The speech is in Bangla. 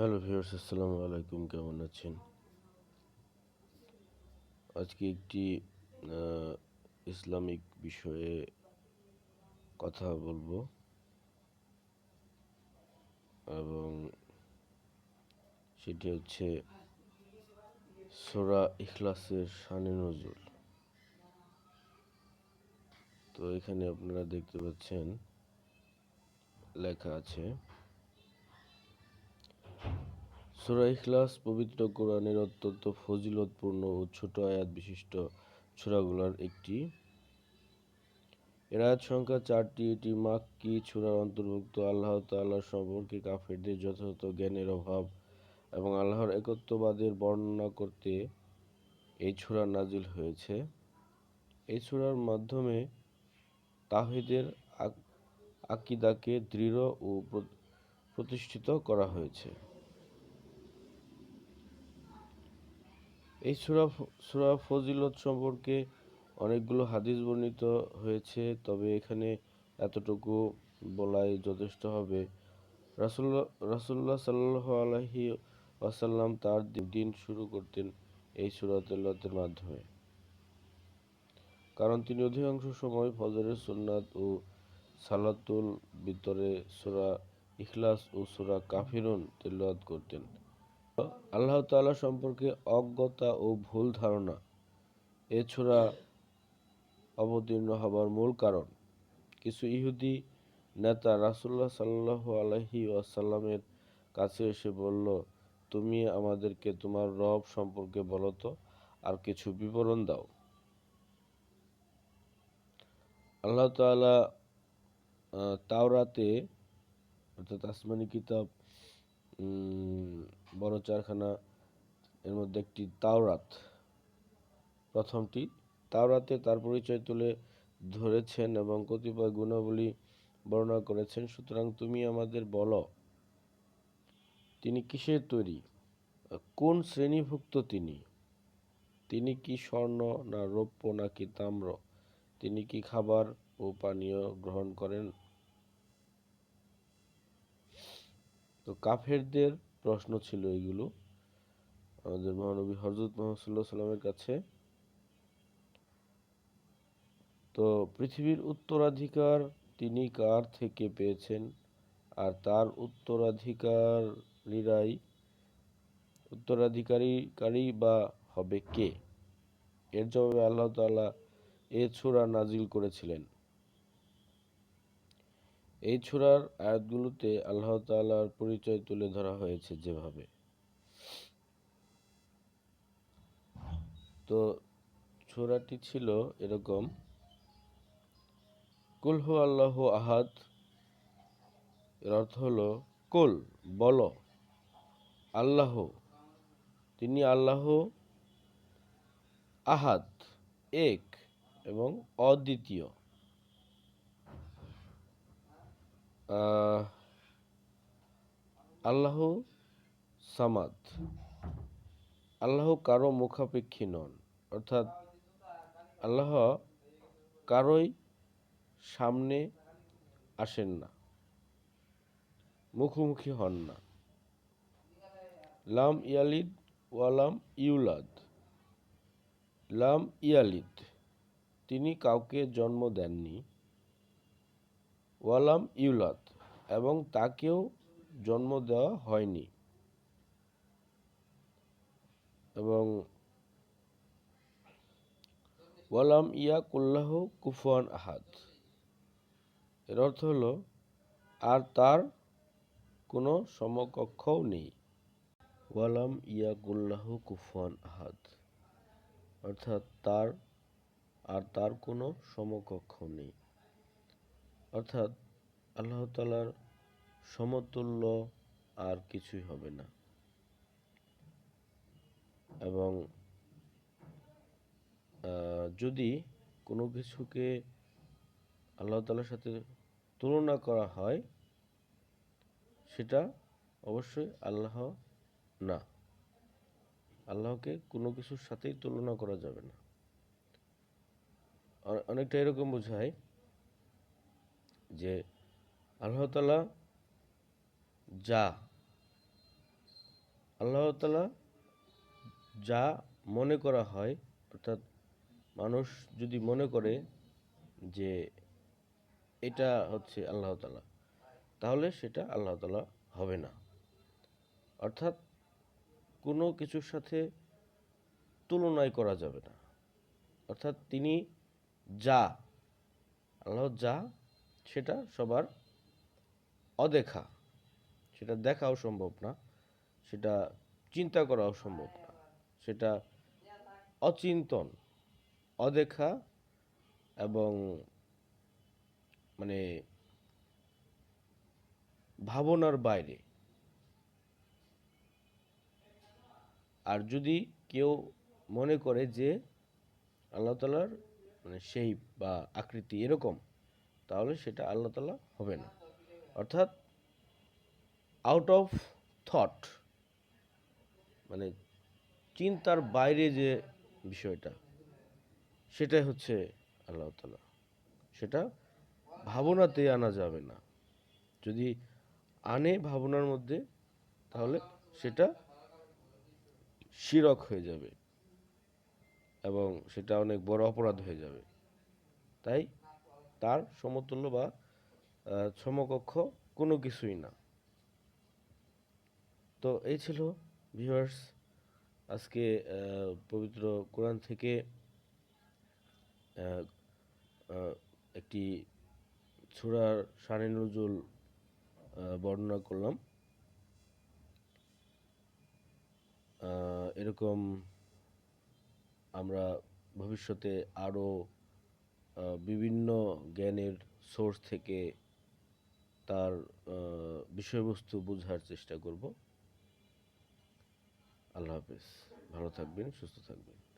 হ্যালো ভিউয়ার্স, আসসালামু আলাইকুম। কেমন আছেন? আজকে একটি আহ, ইসলামিক বিষয়ে কথা বলবো এবং সেটি হচ্ছে সূরা ইখলাসের শানে নজুল। তো এখানে আপনারা দেখতে পাচ্ছেন লেখা আছে, সূরা ইখলাস পবিত্র কোরআনের অত্যন্ত ফজিলতপূর্ণ ও ছোট আয়াত বিশিষ্ট সূরাগুলোর একটি। এর আয়াত সংখ্যা 4টি। এটি মাক্কি সূরার অন্তর্ভুক্ত। আল্লাহ তাআলা সম্পর্কে কাফেরদের যথাযথ জ্ঞানের অভাব এবং আল্লাহর একত্ববাদের বর্ণনা করতে এই সূরা নাজিল হয়েছে। এই সূরার মাধ্যমে তাওহীদের আকীদাকে দৃঢ় ও প্রতিষ্ঠিত করা হয়েছে। এই সূরা ফজিলত সম্পর্কে অনেকগুলো হাদিস বর্ণিত হয়েছে, তবে এখানে এতটুকু বলাই যথেষ্ট হবে। রাসূলুল্লাহ সাল্লাল্লাহু আলাইহি ওয়াসাল্লাম তার দিন শুরু করতেন এই সূরা তেলাওয়াতের মাধ্যমে, কারণ তিনি অধিকাংশ সময় ফজরের সুন্নাত ও সালাতুল ভিতরে সূরা ইখলাস ও সূরা কাফিরুন তেলাওয়াত করতেন। আল্লাহ তাআলা সম্পর্কে অজ্ঞতা ও ভুল ধারণা এ সূরা অবতীর্ণ হবার মূল কারণ। কিছু ইহুদি নেতা রাসূলুল্লাহ সাল্লাল্লাহু আলাইহি ওয়াসাল্লামের কাছে এসে বলল, তুমি আমাদেরকে তোমার রব সম্পর্কে বলো তো, আর কিছু বিবরণ দাও। আল্লাহ তাআলা তাওরাতে, অর্থাৎ আসমানি কিতাব, বড় চারখানা, এর মধ্যে একটি তাওরাত, প্রথমটি। তাওরাতে তার পরিচয় তুলে ধরেছেন এবং কতিপয় গুণাবলী বর্ণনা করেছেন। সুতরাং তুমি আমাদের বলো, তিনি কিসের তৈরি, কোন শ্রেণীভুক্ত তিনি, তিনি কি স্বর্ণ না রৌপ্য নাকি তাম্র, তিনি কি খাবার ও পানীয় গ্রহণ করেন। তো কাফেরদের প্রশ্ন ছিল এগুলো আমাদের মহানবী হযরত মুহাম্মদ সাল্লাল্লাহু আলাইহি সাল্লামের কাছে। তো পৃথিবীর উত্তরাধিকার তিনি কার থেকে পেয়েছেন, আর তার উত্তরাধিকারী বা হবে কে? এর জবাবে আল্লাহ তাআলা এ সূরা নাজিল করেছিলেন। এই সূরার আয়াতগুলোতে আল্লাহ তাআলার পরিচয় তুলে ধরা হয়েছে যেভাবে। তো সূরাটি ছিল এরকম: কুল হু আল্লাহু আহাদ। এর অর্থ হলো, কুল বলো, আল্লাহ তিনি আল্লাহ, আহাদ এক এবং অদ্বিতীয়। আল্লাহ সামাদ, আল্লাহ কারো মুখাপেক্ষী নন, অর্থাৎ আল্লাহ কারোই সামনে আসেন না, মুখোমুখি হন না। লাম ইয়ালিদ ওয়ালাম ইউলাদ। লাম ইয়ালিদ তিনি কাউকে জন্ম দেননি, ওয়ালাম ইউলাদ এবং তাকেও জন্ম দেওয়া হয়নি, এবং ওয়ালাম ইয়াকুল্লাহু কুফুয়ান আহাদ। এর অর্থ হলো, আর তার কোনো সমকক্ষও নেই। ওয়ালাম ইয়াকুল্লাহু কুফুয়ান আহাদ অর্থাৎ তার কোনো সমকক্ষ নেই, অর্থাৎ আল্লাহ তাআলার সমতুল্য আর কিছুই হবে না। এবং যদি কোনো কিছুকে আল্লাহ তাআলার সাথে তুলনা করা হয়, সেটা অবশ্যই আল্লাহ না। আল্লাহকে কোনো কিছুর সাথেই তুলনা করা যাবে না। অনেকটা এরকম বোঝায় যে আল্লাহ তাআলা যা আল্লাহ তাআলা যা মনে করা হয়, অর্থাৎ মানুষ যদি মনে করে যে এটা হচ্ছে আল্লাহ তাআলা, তাহলে সেটা আল্লাহ তাআলা হবে না। অর্থাৎ কোনো কিছুর সাথে তুলনায় করা যাবে না। অর্থাৎ তিনি যা, আল্লাহ যা, সেটা সবার অদেখা, সেটা দেখাও সম্ভব না, সেটা চিন্তা করাও সম্ভব না, সেটা অচিন্তন, অদেখা এবং মানে ভাবনার বাইরে। আর যদি কেউ মনে করে যে আল্লাহ তাআলার সেই বা আকৃতি এরকম, তাহলে সেটা আল্লাহ তাআলা হবে না। অর্থাৎ আউট অফ থট, মানে চিন্তার বাইরে যে বিষয়টা, সেটাই হচ্ছে আল্লাহ তাআলা। সেটা ভাবনাতে আনা যাবে না। যদি আনে ভাবনার মধ্যে, তাহলে সেটা শিরক হয়ে যাবে এবং সেটা অনেক বড় অপরাধ হয়ে যাবে। তাই তার সমতুল্য বা সমকক্ষ কোনো কিছুই না। তো এই ছিল ভিউয়ার্স আজকে পবিত্র কোরআন থেকে আহ, আহ, একটি সূরার শানে নুজুল বর্ণনা করলাম। এরকম আমরা ভবিষ্যতে আরও বিভিন্ন জ্ঞানের সোর্স থেকে তার বিষয়বস্তু বোঝার চেষ্টা করব। আল্লাহ হাফেজ। ভালো থাকবেন, সুস্থ থাকবেন।